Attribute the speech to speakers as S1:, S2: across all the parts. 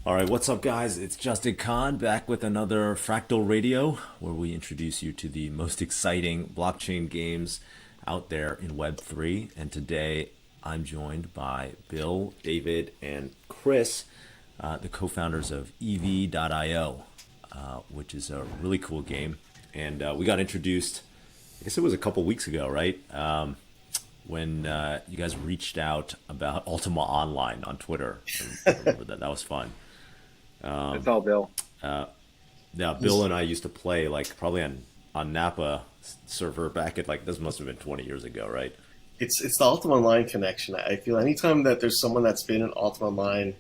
S1: All right, what's up, guys? It's Justin Khan back with another Fractal Radio, where we introduce you to the most exciting blockchain games out there in Web3. And today I'm joined by Bill, David, and Chris, the co founders of EV.io, which is a really cool game. And we got introduced, I guess it was a couple weeks ago, right? When you guys reached out about Ultima Online on Twitter. I remember that. That was fun.
S2: It's all Bill.
S1: Yeah, Bill and I used to play like probably on Napa server back at like this must have been 20 years ago, right?
S3: It's the Ultima Online connection. I feel anytime that there's someone that's been in Ultima Online,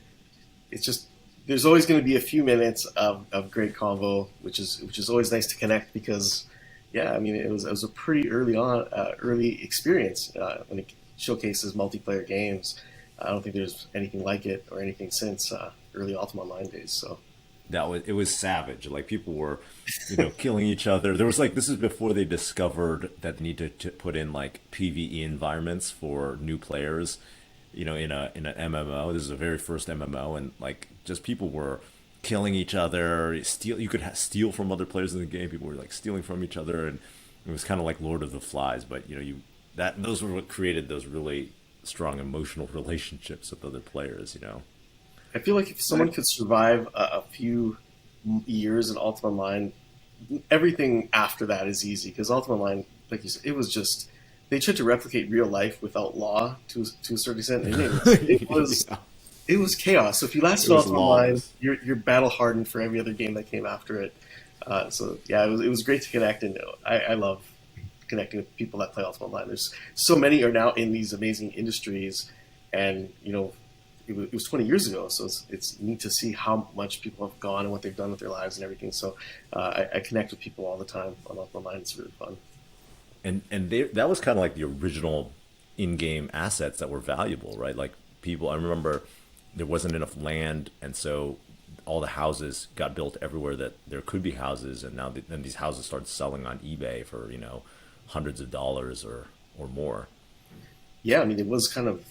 S3: it's just there's always going to be a few minutes of great convo, which is always nice to connect because, yeah, I mean it was a pretty early experience when it showcases multiplayer games. I don't think there's anything like it or anything since early Ultima Online days. So
S1: It was savage. Like people were, killing each other. There was like this is before they discovered that they need to put in like PvE environments for new players. In an MMO. This is the very first MMO, and like just people were killing each other. Steal. You could steal from other players in the game. People were like stealing from each other, and it was kind of like Lord of the Flies. But those were what created those really strong emotional relationships with other players.
S3: I feel like if someone could survive a few years in Ultima Online, everything after that is easy because Ultima Online, like you said, it was just they tried to replicate real life without law to a certain extent, and it was chaos. So if you lasted Ultima Online, you're battle hardened for every other game that came after it. So yeah, it was great to connect, and I love connecting with people that play Ultima Online. There's so many are now in these amazing industries, and it was 20 years ago, so it's neat to see how much people have gone and what they've done with their lives and everything. So I connect with people all the time on online. It's really fun.
S1: That was kind of like the original in-game assets that were valuable, right? Like people, I remember there wasn't enough land, and so all the houses got built everywhere that there could be houses, and now then these houses started selling on eBay for hundreds of dollars or more.
S3: Yeah, I mean it was kind of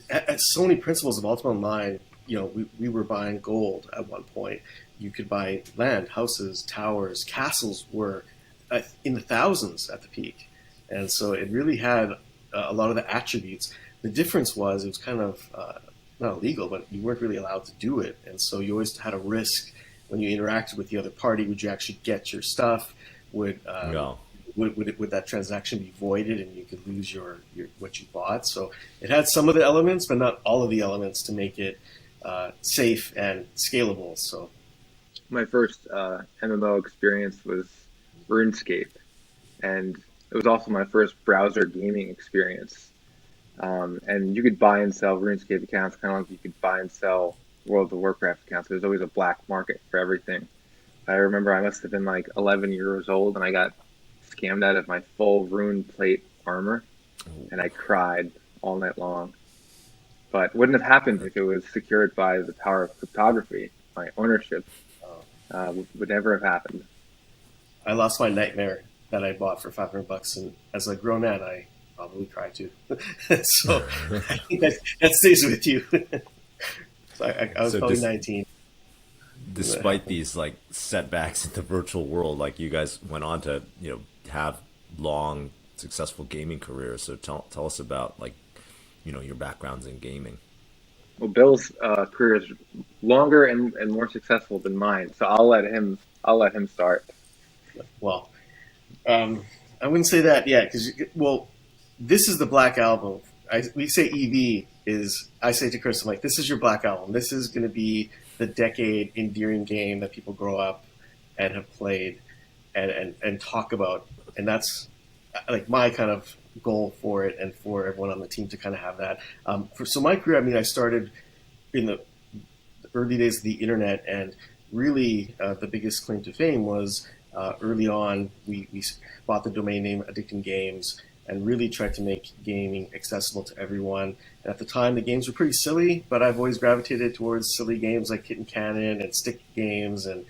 S3: at so many principles of Ultima Online. We were buying gold at one point. You could buy land, houses, towers, castles were in the thousands at the peak. And so it really had a lot of the attributes. The difference was it was kind of not illegal, but you weren't really allowed to do it. And so you always had a risk when you interacted with the other party. Would you actually get your stuff?
S1: No.
S3: Would that transaction be voided and you could lose your what you bought? So it had some of the elements, but not all of the elements to make it safe and scalable. So
S2: My first MMO experience was RuneScape, and it was also my first browser gaming experience. And you could buy and sell RuneScape accounts kind of like you could buy and sell World of Warcraft accounts. There's always a black market for everything. I remember I must have been like 11 years old, and I got scammed out of my full rune plate armor, and I cried all night long. But wouldn't have happened if it was secured by the power of cryptography. My ownership would never have happened.
S3: I lost my nightmare that I bought for $500, and as a grown man, I probably cried too. So I think that stays with you. So I was probably 19.
S1: Despite these like setbacks in the virtual world, like you guys went on to have long successful gaming careers. So tell us about like your backgrounds in gaming.
S2: Well, Bill's career is longer and more successful than mine, so I'll let him start.
S3: Well, I wouldn't say that yet because this is the Black Album. We say EV is. I say to Chris, I'm like, this is your Black Album. This is going to be the decade endearing game that people grow up and have played and talk about, and that's like my kind of goal for it and for everyone on the team to kind of have that. So my career, I mean, I started in the early days of the internet, and really the biggest claim to fame was early on we bought the domain name Addicting Games and really tried to make gaming accessible to everyone. And at the time, the games were pretty silly, but I've always gravitated towards silly games like Kitten Cannon and stick games and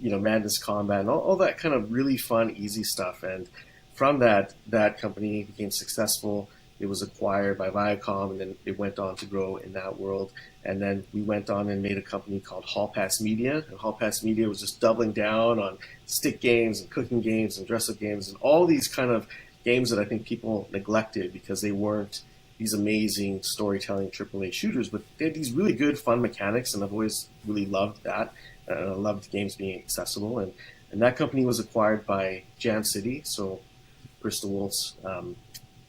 S3: Madness Combat and all that kind of really fun, easy stuff. And from that company became successful it was acquired by Viacom, and then it went on to grow in that world. And then we went on and made a company called Hall Pass Media. And Hall Pass Media was just doubling down on stick games and cooking games and dress-up games and all these kind of games that I think people neglected because they weren't these amazing storytelling AAA shooters, but they had these really good, fun mechanics, and I've always really loved that. I loved games being accessible, and that company was acquired by Jam City, so Bristol Wolf's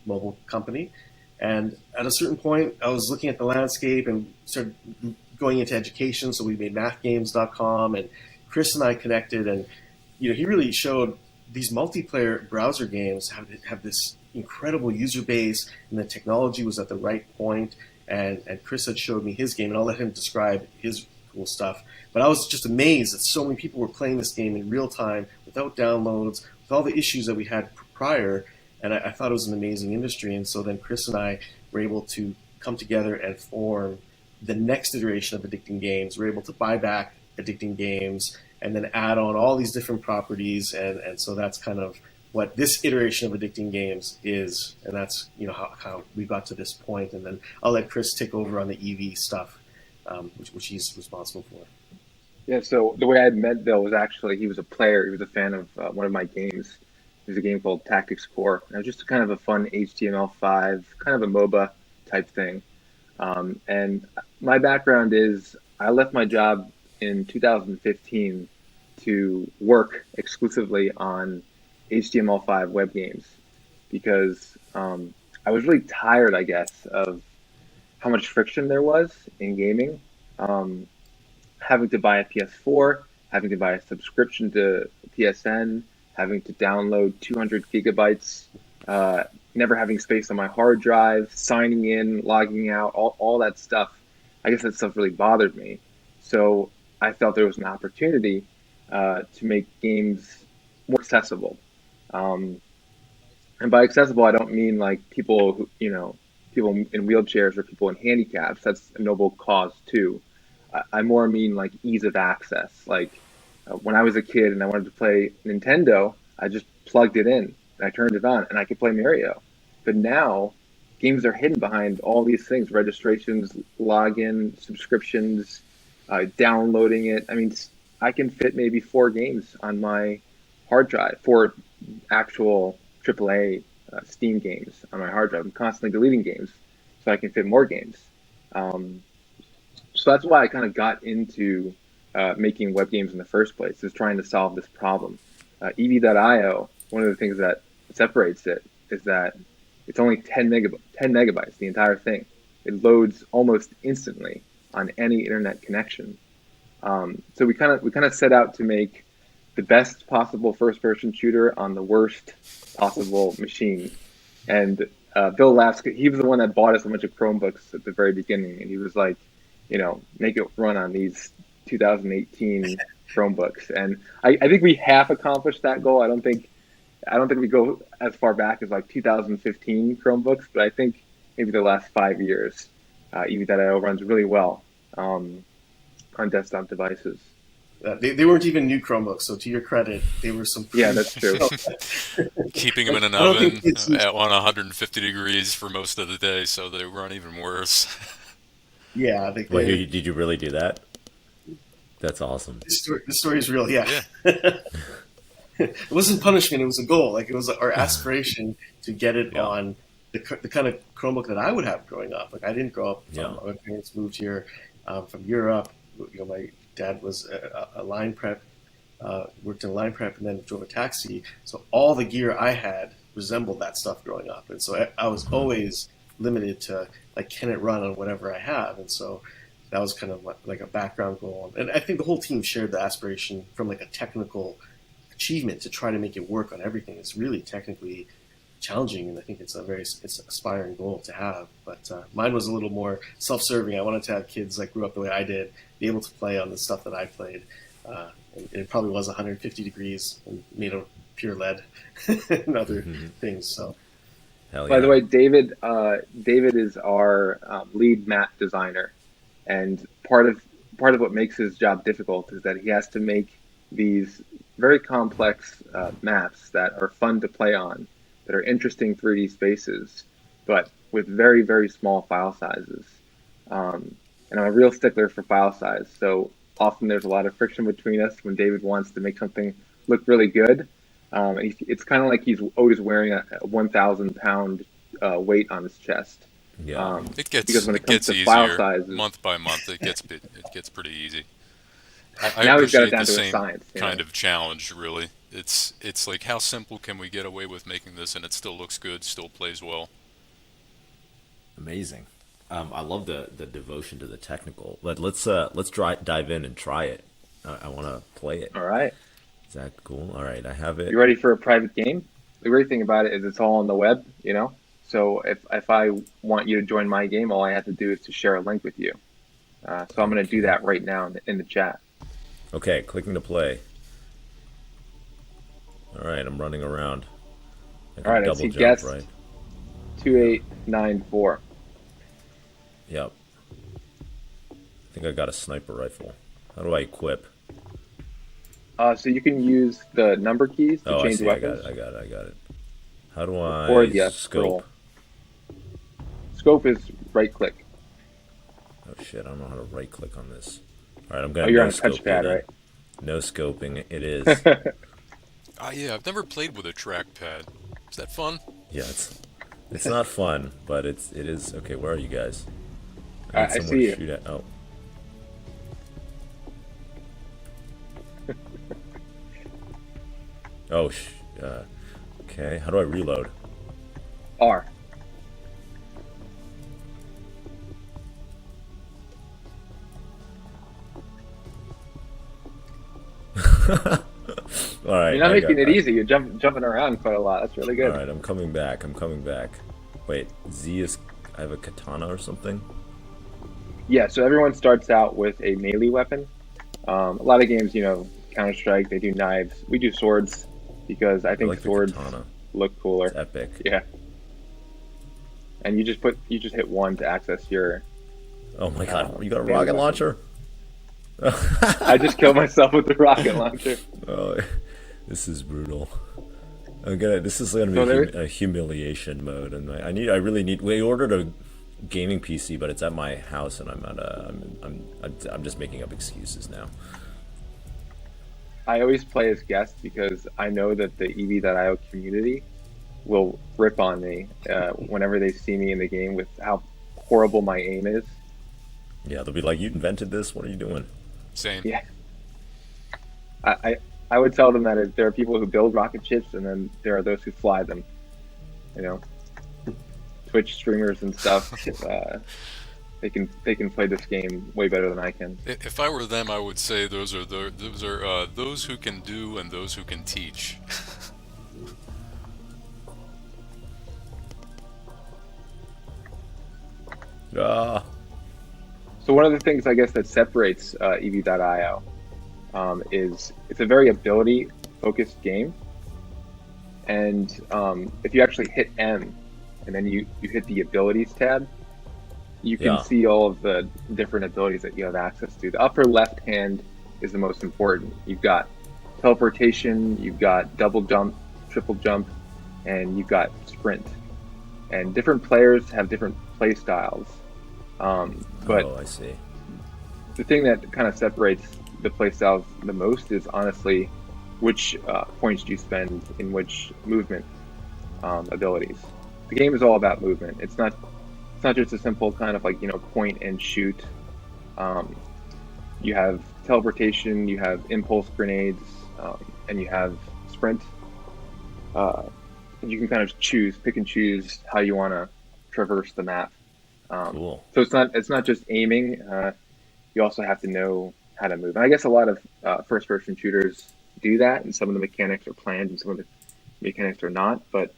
S3: mobile company. And at a certain point, I was looking at the landscape and started going into education, so we made mathgames.com, and Chris and I connected, and he really showed these multiplayer browser games have this incredible user base, and the technology was at the right point. And Chris had showed me his game, and I'll let him describe his cool stuff. But I was just amazed that so many people were playing this game in real time, without downloads, with all the issues that we had prior. And I thought it was an amazing industry. And so then Chris and I were able to come together and form the next iteration of Addicting Games. We're able to buy back Addicting Games and then add on all these different properties. And so that's kind of what this iteration of Addicting Games is. And that's how we got to this point. And then I'll let Chris take over on the EV stuff, which he's responsible for.
S2: Yeah, so the way I met Bill was actually he was a player. He was a fan of one of my games. It was a game called Tactics Core. And it was just kind of a fun HTML5, kind of a MOBA type thing. And my background is I left my job in 2015 to work exclusively on HTML5 web games because I was really tired, I guess, of how much friction there was in gaming. Having to buy a PS4, having to buy a subscription to PSN, having to download 200 gigabytes, never having space on my hard drive, signing in, logging out, all that stuff. I guess that stuff really bothered me. So I felt there was an opportunity to make games more accessible. And by accessible, I don't mean like people who, people in wheelchairs or people in handicaps. That's a noble cause too. I more mean like ease of access. Like when I was a kid and I wanted to play Nintendo, I just plugged it in and I turned it on and I could play Mario. But now games are hidden behind all these things: registrations, login, subscriptions, downloading it. I mean, I can fit maybe 4 games on my hard drive, 4 actual AAA Steam games on my hard drive. I'm constantly deleting games so I can fit more games. So that's why I kind of got into making web games in the first place, is trying to solve this problem. EV.io, one of the things that separates it is that it's only 10 megabytes, the entire thing. It loads almost instantly on any internet connection. So we kind of set out to make the best possible first-person shooter on the worst possible machine. And Bill laughs. He was the one that bought us a bunch of Chromebooks at the very beginning, and he was like, make it run on these 2018 Chromebooks. And I think we half accomplished that goal. I don't think we go as far back as like 2015 Chromebooks, but I think maybe the last 5 years, EV.io runs really well on desktop devices.
S3: They weren't even new Chromebooks, so to your credit, they were some.
S2: Yeah, that's true.
S4: Keeping them in an oven at 150 degrees for most of the day, so they run even worse.
S3: Yeah, I think.
S1: Wait, did you really do that? That's awesome.
S3: The story is real. Yeah. It wasn't punishment; it was a goal. Like it was our aspiration to get it on the kind of Chromebook that I would have growing up. Like I didn't grow up. My parents moved here from Europe. My dad was a line prep, worked in line prep, and then drove a taxi. So all the gear I had resembled that stuff growing up, and so I was always limited to like, can it run on whatever I have? And so that was kind of like a background goal. And I think the whole team shared the aspiration from like a technical achievement to try to make it work on everything. It's really technically challenging, and I think it's an aspiring goal to have. But mine was a little more self-serving. I wanted to have kids that grew up the way I did be able to play on the stuff that I played. And it probably was 150 degrees and made of pure lead and other things. So,
S2: by the way, David is our lead map designer, and part of what makes his job difficult is that he has to make these very complex maps that are fun to play on, that are interesting 3D spaces, but with very, very small file sizes. And I'm a real stickler for file size. So often there's a lot of friction between us when David wants to make something look really good. It's kind of like he's always wearing a 1,000 pound weight on his chest.
S1: Yeah.
S2: Because when it comes to
S4: easier
S2: file sizes,
S4: month by month. It gets pretty easy. I
S2: now he's got it
S4: appreciate
S2: down
S4: the
S2: to a
S4: same
S2: science.
S4: kind of challenge. Really, it's like how simple can we get away with making this and it still looks good, still plays well.
S1: Amazing. I love the devotion to the technical. Let's dive in and try it. I want to play it.
S2: All right.
S1: Is that cool? All right, I have it.
S2: You ready for a private game? The great thing about it is it's all on the web, you know? So if I want you to join my game, all I have to do is to share a link with you. So I'm going to do that right now in the chat.
S1: Okay, clicking to play. All right, I'm running around.
S2: All right, I see guest 2894.
S1: Yep. I think I got a sniper rifle. How do I equip?
S2: So you can use the number keys to change weapons.
S1: I got it. How do I scope?
S2: Roll. Scope is right click.
S1: Oh shit, I don't know how to right click on this. All right, I'm gonna.
S2: You're on a touchpad, right?
S1: No scoping. It is.
S4: Yeah, I've never played with a trackpad. Is that fun?
S1: Yeah, it's not fun, but it is. Okay, where are you guys?
S2: I see you.
S1: Shoot at. Oh. Oh, okay. How do I reload?
S2: R.
S1: All right.
S2: You're not making it easy. You're jumping around quite a lot. That's really good.
S1: All right, I'm coming back. Wait, Z is. I have a katana or something.
S2: Yeah. So everyone starts out with a melee weapon. A lot of games, Counter-Strike, they do knives. We do swords because I think
S1: like
S2: swords look cooler.
S1: It's epic.
S2: Yeah. And you just hit 1 to access your.
S1: Oh my god! You got a rocket launcher?
S2: I just killed myself with the rocket launcher.
S1: Oh, this is brutal. This is gonna be a humiliation mode, and I really need. We ordered a gaming PC, but it's at my house, and I'm just making up excuses now.
S2: I always play as guest because I know that the EV.io community will rip on me whenever they see me in the game with how horrible my aim is.
S1: Yeah, they'll be like, "You invented this? What are you doing?"
S4: Same.
S2: Yeah. I would tell them that there are people who build rocket ships, and then there are those who fly them. Twitch streamers and stuff. They can play this game way better than I can.
S4: If I were them, I would say those are those who can do and those who can teach.
S2: So one of the things I guess that separates EV.io is it's a very ability-focused game, and if you actually hit M and then you hit the abilities tab, you can see all of the different abilities that you have access to. The upper left hand is the most important. You've got teleportation, you've got double jump, triple jump, and you've got sprint. And different players have different play styles. But
S1: I see.
S2: The thing that kind of separates the play styles the most is honestly which points do you spend in which movement abilities. The game is all about movement. It's not just a simple kind of like point and shoot. You have teleportation, you have impulse grenades, and you have sprint. You can kind of pick and choose how you want to traverse the map.
S1: Cool.
S2: So it's not just aiming. You also have to know how to move. And I guess a lot of first-person shooters do that, and some of the mechanics are planned, and some of the mechanics are not. But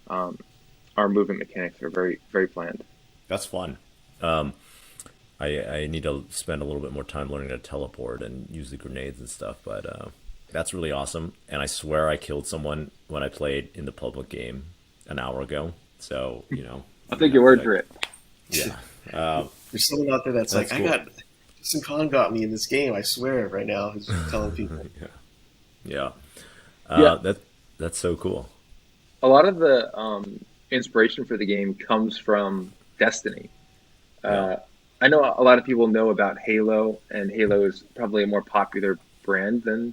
S2: our movement mechanics are very, very planned.
S1: That's fun. I need to spend a little bit more time learning to teleport and use the grenades and stuff, but that's really awesome. And I swear I killed someone when I played in the public game an hour ago. So,
S2: I'll take your word for it.
S1: Yeah.
S3: There's someone out there that's like, cool. Justin Khan got me in this game, I swear, right now. He's telling people.
S1: Yeah. That's so cool.
S2: A lot of the inspiration for the game comes from Destiny.
S1: Yeah.
S2: I know a lot of people know about Halo, and Halo is probably a more popular brand than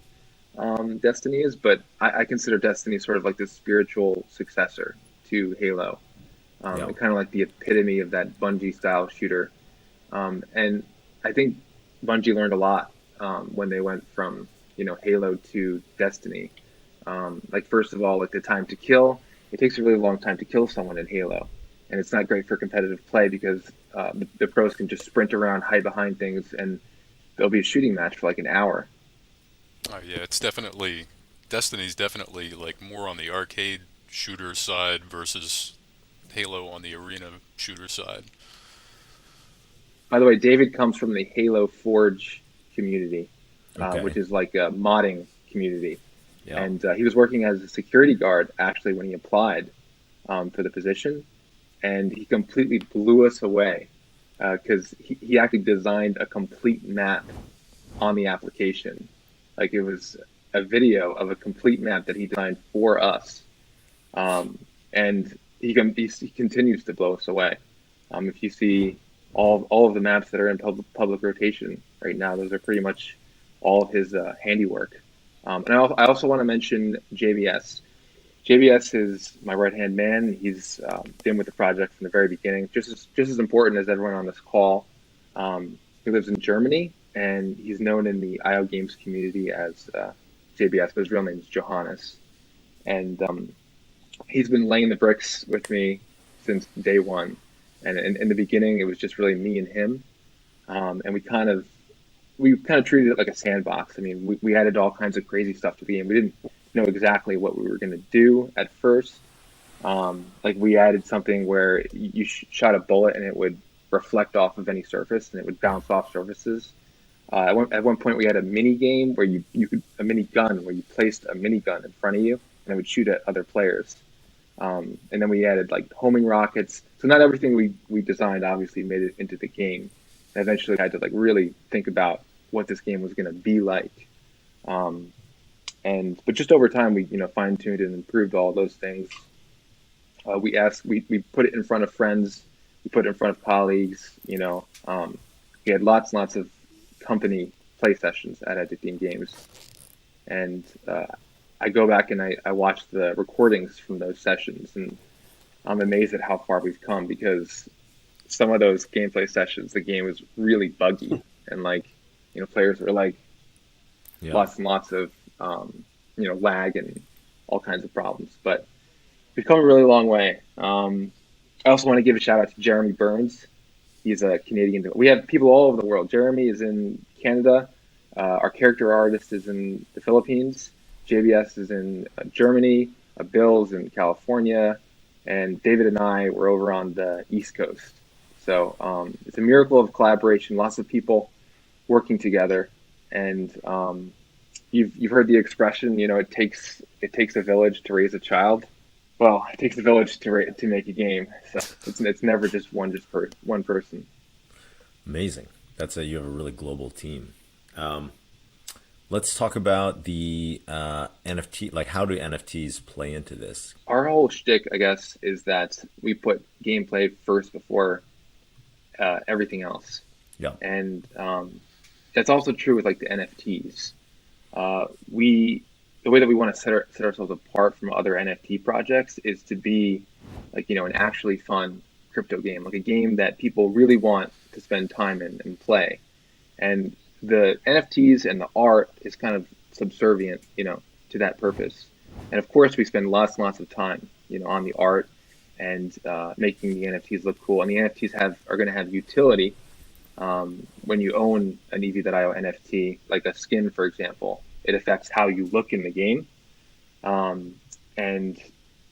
S2: Destiny is, but I consider Destiny sort of like the spiritual successor to Halo,
S1: Yeah.
S2: and kind of like the epitome of that Bungie style shooter. And I think Bungie learned a lot when they went from Halo to Destiny. Like first of all, like the time to kill. It takes a really long time to kill someone in Halo, and it's not great for competitive play because the pros can just sprint around, hide behind things, and there'll be a shooting match for like an hour.
S4: Oh yeah, it's definitely Destiny's definitely like more on the arcade shooter side versus Halo on the arena shooter side.
S2: By the way, David comes from the Halo Forge community,
S1: Okay.
S2: which is like a modding community.
S1: Yeah.
S2: And he was working as a security guard actually when he applied for the position, and he completely blew us away because he actually designed a complete map on the application. Like it was a video of a complete map that he designed for us, and he continues to blow us away. If you see all of the maps that are in public rotation right now, those are pretty much all of his handiwork. And I also want to mention JBS. JBS is my right hand man. He's been with the project from the very beginning, just as important as everyone on this call. He lives in Germany, and he's known in the IO Games community as JBS, but his real name is Johannes. And he's been laying the bricks with me since day one. And in the beginning, it was just really me and him, and we kind of treated it like a sandbox. I mean, we added all kinds of crazy stuff to the game. We didn't know exactly what we were going to do at first. Like we added something where you shot a bullet and it would reflect off of any surface and it would bounce off surfaces. At one point, we had a mini game where you could a mini gun where you placed a mini gun in front of you and it would shoot at other players. And then we added like homing rockets. So not everything we designed obviously made it into the game. And eventually, I had to like really think about what this game was going to be like. But just over time, we fine tuned and improved all those things. We put it in front of friends, we put it in front of colleagues. We had lots and lots of company play sessions at Addicting Games, and I go back and I watch the recordings from those sessions, and I'm amazed at how far we've come because some of those gameplay sessions, the game was really buggy, and like players were like
S1: Yeah.
S2: lots and lots of lag and all kinds of problems, but we've come a really long way. I also want to give a shout out to Jeremy Burns. He's a Canadian. We have people all over the world. Jeremy is in Canada. Our character artist is in the Philippines. JBS is in Germany. Bill's in California. And David and I were over on the East Coast. So it's a miracle of collaboration. Lots of people working together. And you've heard the expression, it takes a village to raise a child. Well, it takes a village to make a game, so it's never just one person.
S1: Amazing. You have a really global team. Let's talk about the NFT. Like, how do NFTs play into this?
S2: Our whole shtick, I guess, is that we put gameplay first before everything else,
S1: Yeah.
S2: and that's also true with like the NFTs. The way that we want to set ourselves apart from other NFT projects is to be like, an actually fun crypto game, like a game that people really want to spend time in and play. And the NFTs and the art is kind of subservient, to that purpose. And of course, we spend lots and lots of time, on the art and making the NFTs look cool. And the NFTs are going to have utility when you own an EV.io NFT, like a skin, for example. It affects how you look in the game. And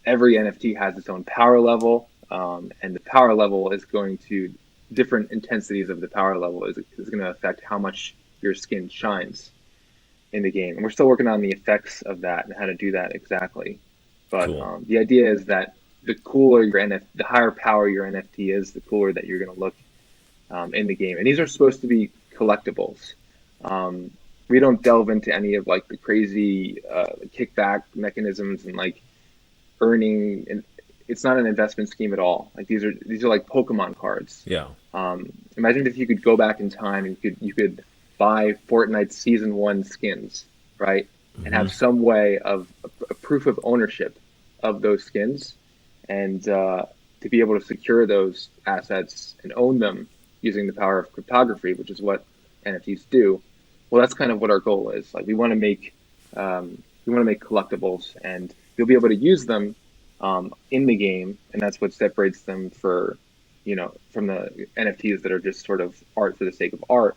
S2: every NFT has its own power level. And the power level is going to, different intensities of the power level is going to affect how much your skin shines in the game. And we're still working on the effects of that and how to do that exactly. But
S1: Cool.
S2: the idea is that the cooler the higher power your NFT is, the cooler that you're going to look in the game. And these are supposed to be collectibles. We don't delve into any of like the crazy kickback mechanisms and like earning it's not an investment scheme at all. Like these are like Pokemon cards.
S1: Yeah.
S2: Imagine if you could go back in time and you could buy Fortnite Season 1 skins, right? And have some way of a proof of ownership of those skins, and to be able to secure those assets and own them using the power of cryptography, which is what NFTs do. Well, that's kind of what our goal is. Like we want to make collectibles, and you'll be able to use them in the game, and that's what separates them from the NFTs that are just sort of art for the sake of art.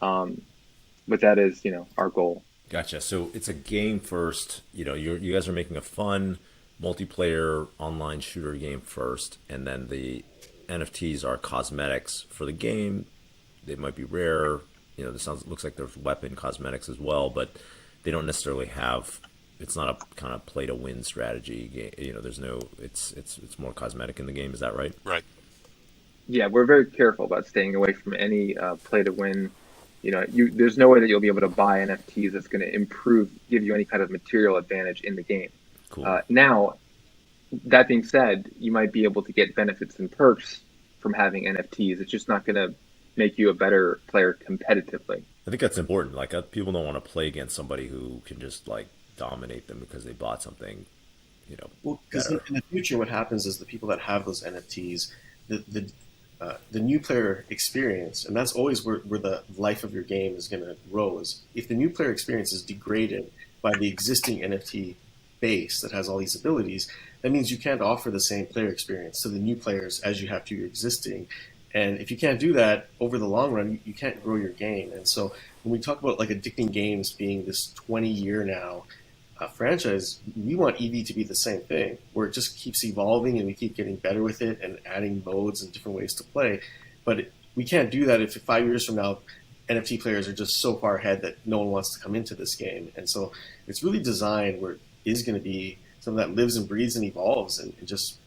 S2: But that is, our goal.
S1: Gotcha. So it's a game first. You guys are making a fun multiplayer online shooter game first, and then the NFTs are cosmetics for the game. They might be rare. Looks like there's weapon cosmetics as well, but they don't necessarily have. It's not a kind of play to win strategy game. There's no. It's more cosmetic in the game. Is that right?
S4: Right.
S2: Yeah, we're very careful about staying away from any play to win. There's no way that you'll be able to buy NFTs that's going to give you any kind of material advantage in the game.
S1: Cool.
S2: Now, that being said, you might be able to get benefits and perks from having NFTs. It's just not going to make you a better player competitively.
S1: I think that's important. Like people don't want to play against somebody who can just like dominate them because they bought something.
S3: Well, because in the future, what happens is the people that have those NFTs, the new player experience, and that's always where the life of your game is going to grow, is if the new player experience is degraded by the existing NFT base that has all these abilities, that means you can't offer the same player experience to the new players as you have to your existing. And if you can't do that over the long run, you can't grow your game. And so when we talk about like Addicting Games being this 20-year now franchise, we want EV to be the same thing, where it just keeps evolving and we keep getting better with it and adding modes and different ways to play. But we can't do that if 5 years from now, NFT players are just so far ahead that no one wants to come into this game. And so it's really designed where it is going to be something that lives and breathes and evolves. And just,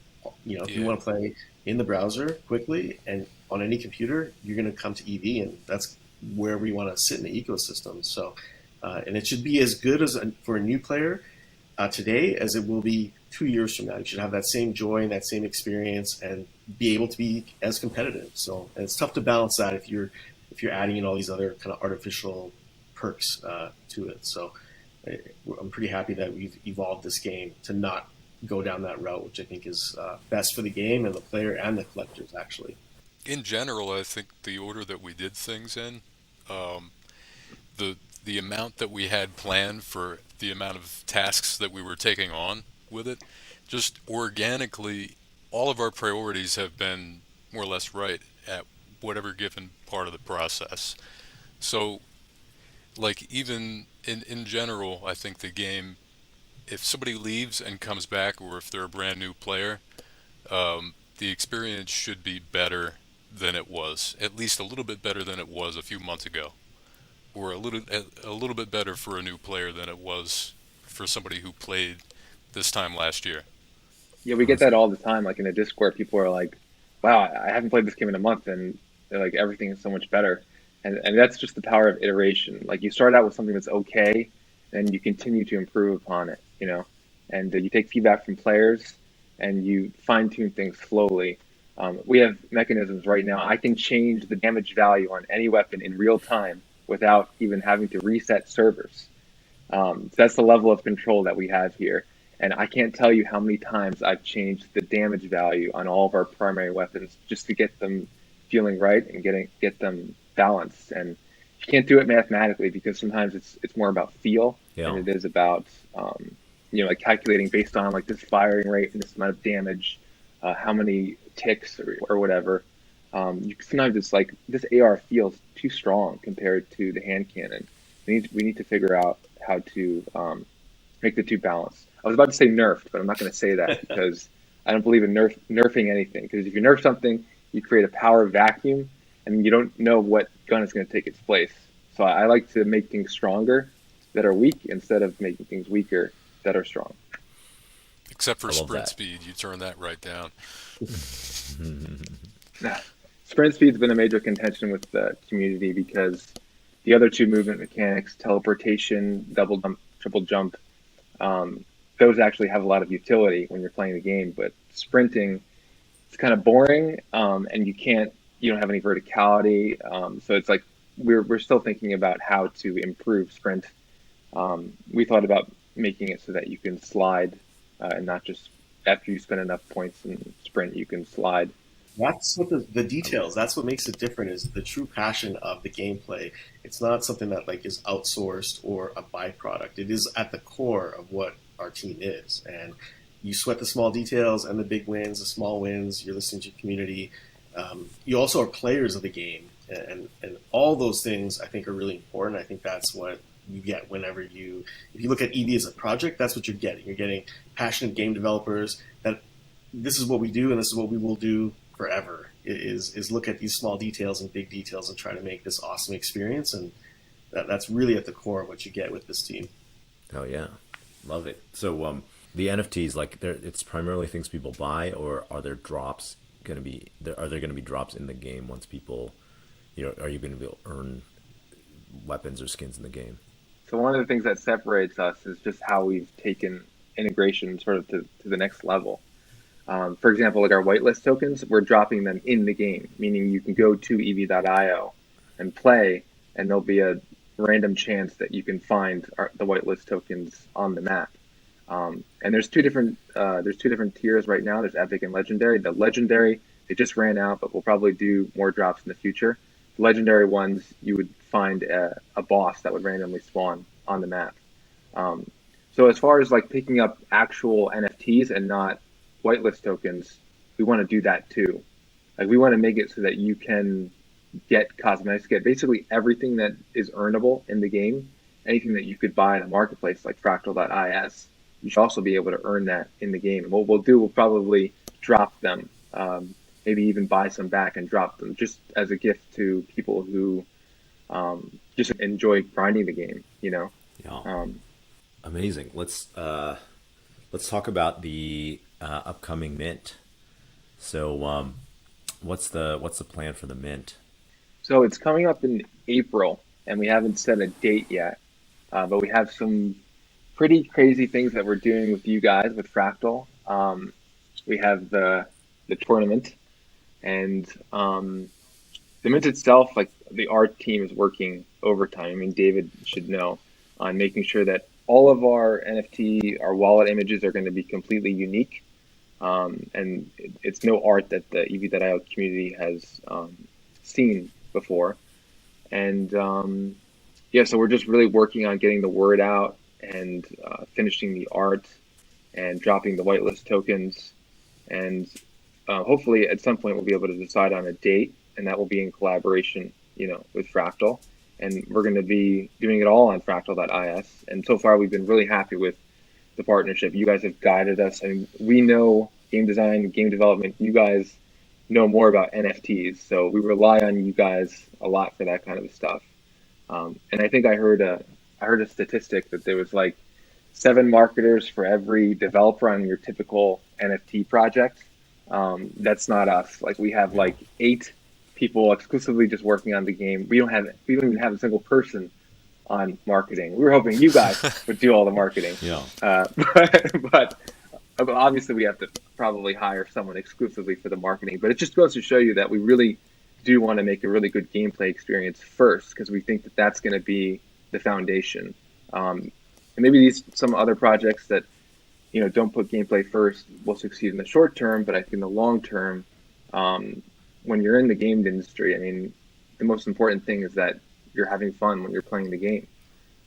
S3: if you want to play in the browser quickly and on any computer, you're going to come to EV, and that's where we want to sit in the ecosystem. So, and it should be as good for a new player today as it will be 2 years from now. You should have that same joy and that same experience and be able to be as competitive. So, and it's tough to balance that if you're adding in all these other kind of artificial perks to it. So I'm pretty happy that we've evolved this game to not go down that route, which I think is best for the game and the player and the collectors, actually.
S4: In general, I think the order that we did things in, the amount that we had planned for the amount of tasks that we were taking on with it, just organically, all of our priorities have been more or less right at whatever given part of the process. So, like, even in general, I think the game, if somebody leaves and comes back, or if they're a brand new player, the experience should be better than it was, at least a little bit better than it was a few months ago, or a little bit better for a new player than it was for somebody who played this time last year.
S2: Yeah, we get that all the time. Like in the Discord, people are like, "Wow, I haven't played this game in a month," and they're like, "Everything is so much better." And that's just the power of iteration. Like you start out with something that's okay, and you continue to improve upon it. And you take feedback from players, and you fine tune things slowly. We have mechanisms right now. I can change the damage value on any weapon in real time without even having to reset servers. So that's the level of control that we have here. And I can't tell you how many times I've changed the damage value on all of our primary weapons just to get them feeling right and get them balanced. And you can't do it mathematically because sometimes it's more about feel than it is about like calculating based on like this firing rate and this amount of damage, how many ticks or whatever. Sometimes it's like this AR feels too strong compared to the hand cannon. We need to figure out how to make the two balance. I was about to say nerfed, but I'm not going to say that because I don't believe in nerfing anything. Because if you nerf something, you create a power vacuum, and you don't know what gun is going to take its place. So I like to make things stronger that are weak instead of making things weaker that are strong.
S4: Except for sprint speed, you turn that right down.
S2: Sprint speed's been a major contention with the community because the other two movement mechanics, teleportation, double jump, triple jump, those actually have a lot of utility when you're playing the game, but sprinting, it's kind of boring, and you don't have any verticality. So it's like we're still thinking about how to improve sprint. We thought about making it so that you can slide, and not just after you spend enough points in sprint, you can slide.
S3: That's what the details. That's what makes it different. Is the true passion of the gameplay. It's not something that like is outsourced or a byproduct. It is at the core of what our team is, and you sweat the small details and the big wins, the small wins. You're listening to your community. You also are players of the game, and all those things I think are really important. I think that's what you get whenever if you look at EV as a project, that's what you're getting. You're getting passionate game developers that this is what we do and this is what we will do forever. Is look at these small details and big details and try to make this awesome experience, and that's really at the core of what you get with this team.
S1: Oh yeah, love it. So the NFTs, like, it's primarily things people buy, or are there drops going to be? Are there going to be drops in the game once people, are you going to be able to earn weapons or skins in the game?
S2: So one of the things that separates us is just how we've taken integration sort of to the next level. For example, like our whitelist tokens, we're dropping them in the game, meaning you can go to ev.io and play, and there'll be a random chance that you can find the whitelist tokens on the map. And there's two different tiers right now. There's epic and legendary. The legendary, they just ran out, but we'll probably do more drops in the future. The legendary ones, you would find a boss that would randomly spawn on the map. So as far as like picking up actual NFTs and not whitelist tokens, we want to do that too. Like, we want to make it so that you can get cosmetics, get basically everything that is earnable in the game, anything that you could buy in a marketplace like Fractal.is. You should also be able to earn that in the game. And what we'll probably drop them, maybe even buy some back and drop them just as a gift to people who just enjoy grinding the game.
S1: Yeah. Amazing. Let's talk about the upcoming mint. So what's the plan for the mint?
S2: So it's coming up in April, and we haven't set a date yet, but we have some pretty crazy things that we're doing with you guys with Fractal. We have the tournament, and the mint itself, like, the art team is working overtime. I mean, David should know, on making sure that all of our NFT, our wallet images, are going to be completely unique. And it's no art that the EV.io community has seen before. And so we're just really working on getting the word out and finishing the art and dropping the whitelist tokens. And hopefully at some point we'll be able to decide on a date, and that will be in collaboration, with Fractal. And we're going to be doing it all on Fractal.is. And so far we've been really happy with the partnership. You guys have guided us. I mean, we know game design, game development. You guys know more about NFTs, so we rely on you guys a lot for that kind of stuff. And I think I heard a statistic that there was like 7 marketers for every developer on your typical NFT project. That's not us. Like, we have like 8 people exclusively just working on the game. We don't even have a single person on marketing. We were hoping you guys would do all the marketing.
S1: Yeah.
S2: But obviously we have to probably hire someone exclusively for the marketing. But it just goes to show you that we really do want to make a really good gameplay experience first, because we think that that's going to be the foundation. And maybe some other projects that don't put gameplay first will succeed in the short term, but I think in the long term, when you're in the game industry, I mean, the most important thing is that you're having fun when you're playing the game,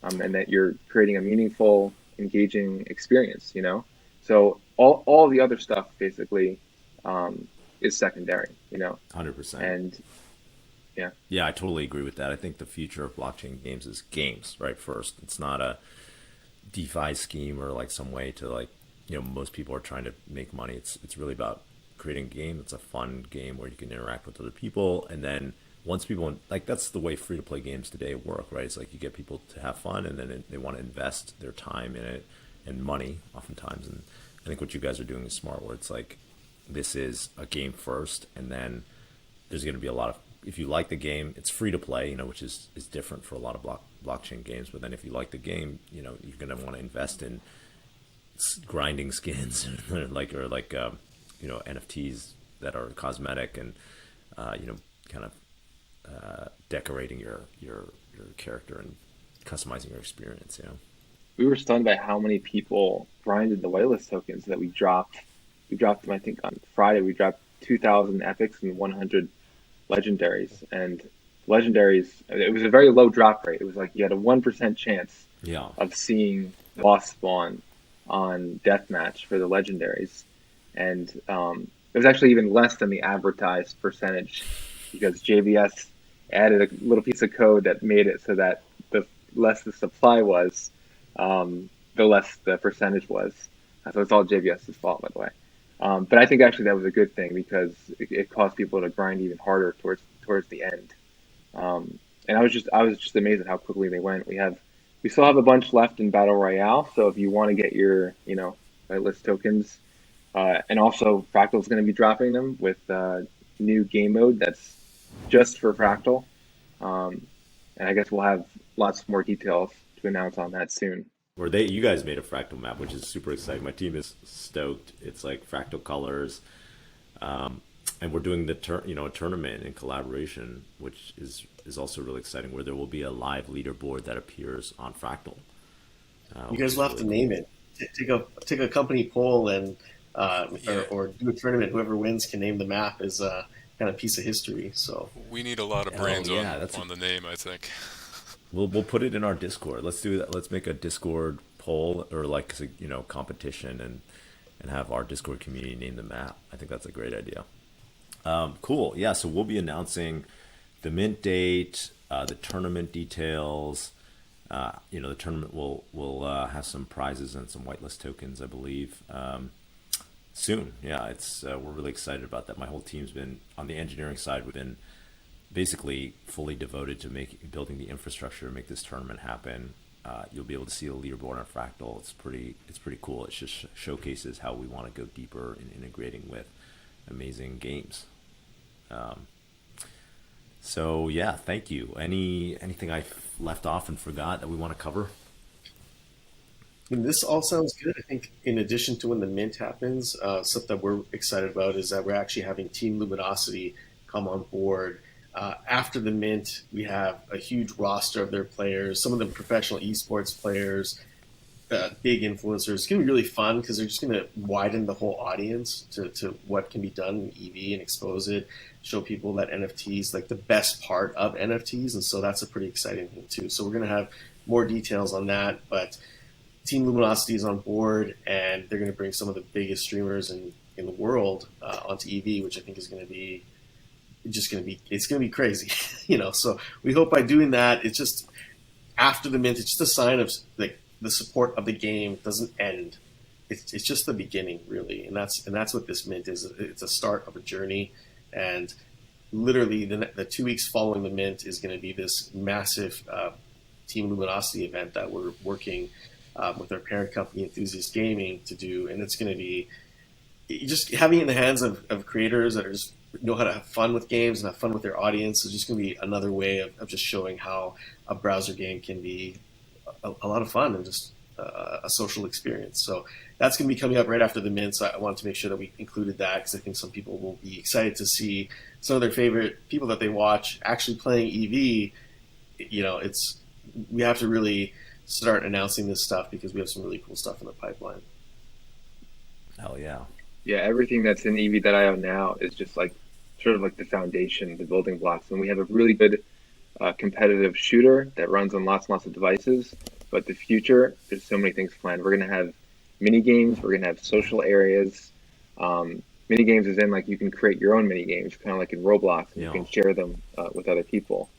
S2: and that you're creating a meaningful, engaging experience. So all the other stuff basically is secondary.
S1: 100%.
S2: And
S1: yeah, I totally agree with that. I think the future of blockchain games is games, right? First, it's not a DeFi scheme or like some way to, like, most people are trying to make money. It's really about creating a game. It's a fun game where you can interact with other people, and then once people, like, that's the way free to play games today work, right? It's like you get people to have fun, and then they want to invest their time in it and money oftentimes. And I think what you guys are doing is smart, where it's like, this is a game first, and then there's going to be a lot of, if you like the game, it's free to play, which is different for a lot of blockchain games. But then if you like the game, you're going to want to invest in grinding skins or NFTs that are cosmetic and kind of decorating your character and customizing your experience.
S2: We were stunned by how many people grinded the whitelist tokens that we dropped. We dropped them, I think, on Friday. We dropped 2,000 epics and 100 legendaries. And legendaries, it was a very low drop rate. It was like you had a 1% chance of seeing boss spawn on deathmatch for the legendaries. And it was actually even less than the advertised percentage, because JVS added a little piece of code that made it so that the less the supply was, the less the percentage was. So it's all JVS's fault, by the way. But I think actually that was a good thing, because it caused people to grind even harder towards the end. And I was just amazed at how quickly they went. We still have a bunch left in Battle Royale, so if you want to get your whitelist tokens, and also Fractal's going to be dropping them with new game mode that's just for Fractal. And I guess we'll have lots more details to announce on that soon.
S1: You guys made a Fractal map, which is super exciting. My team is stoked. It's like Fractal colors, and we're doing a tournament in collaboration, which is also really exciting, where there will be a live leaderboard that appears on Fractal.
S3: You guys will have to name it. Take a company poll and or do a tournament. Whoever wins can name the map as a kind of piece of history. So
S4: we need a lot of brains on the name, I think.
S1: We'll put it in our Discord. Let's do that. Let's make a Discord poll, or like competition, and have our Discord community name the map. I think that's a great idea. Cool. Yeah. So we'll be announcing the mint date, the tournament details. The tournament will have some prizes and some whitelist tokens, I believe, soon. Yeah. We're really excited about that. My whole team's been on the engineering side. We've been basically fully devoted to building the infrastructure to make this tournament happen. You'll be able to see the leaderboard on Fractal. It's pretty cool. It just showcases how we want to go deeper in integrating with amazing games. So yeah, thank you. Anything I left off and forgot that we want to cover?
S3: This all sounds good. I think in addition to when the mint happens, stuff that we're excited about is that we're actually having Team Luminosity come on board. After the mint, we have a huge roster of their players, some of them professional esports players, big influencers. It's going to be really fun, because they're just going to widen the whole audience to what can be done in EV and expose it, show people that NFTs, like the best part of NFTs. And so that's a pretty exciting thing too. So we're going to have more details on that, but Team Luminosity is on board, and they're going to bring some of the biggest streamers in the world onto EV, which I think is going to be it's going to be crazy, So we hope by doing that, it's just after the mint, it's just a sign of like the support of the game doesn't end. It's just the beginning, really, and that's what this mint is. It's a start of a journey, and literally the 2 weeks following the mint is going to be this massive Team Luminosity event that we're working with our parent company, Enthusiast Gaming, to do, and it's going to be just having it in the hands of creators that are just know how to have fun with games and have fun with their audience. Is just going to be another way of just showing how a browser game can be a lot of fun and just a social experience. So that's going to be coming up right after the mint. So I wanted to make sure that we included that, because I think some people will be excited to see some of their favorite people that they watch actually playing EV. We have to really start announcing this stuff, because we have some really cool stuff in the pipeline.
S1: Hell yeah.
S2: Yeah, everything that's in EV.io now is just like sort of like the foundation, the building blocks. And we have a really good competitive shooter that runs on lots and lots of devices. But the future, there's so many things planned. We're going to have mini games. We're going to have social areas. Mini games is in like you can create your own mini games, kind of like in Roblox, and you can share them with other people.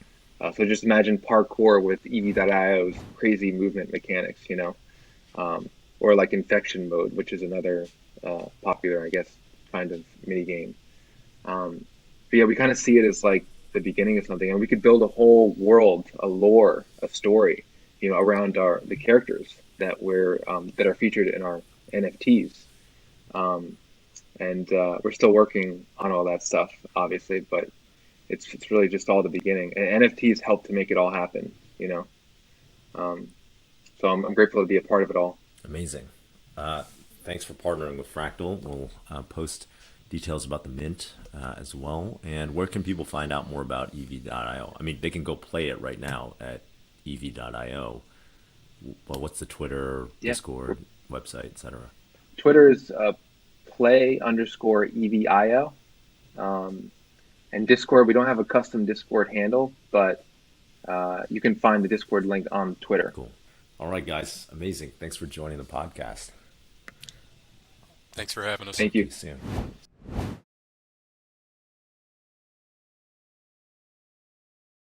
S2: So just imagine parkour with EV.io's crazy movement mechanics, or like infection mode, which is another popular, I guess, kind of mini game. But yeah, we kind of see it as like the beginning of something, and we could build a whole world, a lore, a story, around the characters that that are featured in our NFTs. And we're still working on all that stuff, obviously, but it's really just all the beginning. And NFTs help to make it all happen, So I'm grateful to be a part of it all.
S1: Amazing. Thanks for partnering with Fractal. We'll post details about the mint as well. And where can people find out more about EV.io? I mean, they can go play it right now at EV.io. Well, what's the Twitter, Discord, website, etc.?
S2: Twitter is play_EVIO. And Discord, we don't have a custom Discord handle, but you can find the Discord link on Twitter.
S1: Cool. All right, guys. Amazing. Thanks for joining the podcast.
S4: Thanks for having us.
S2: Thank you.
S1: See you soon.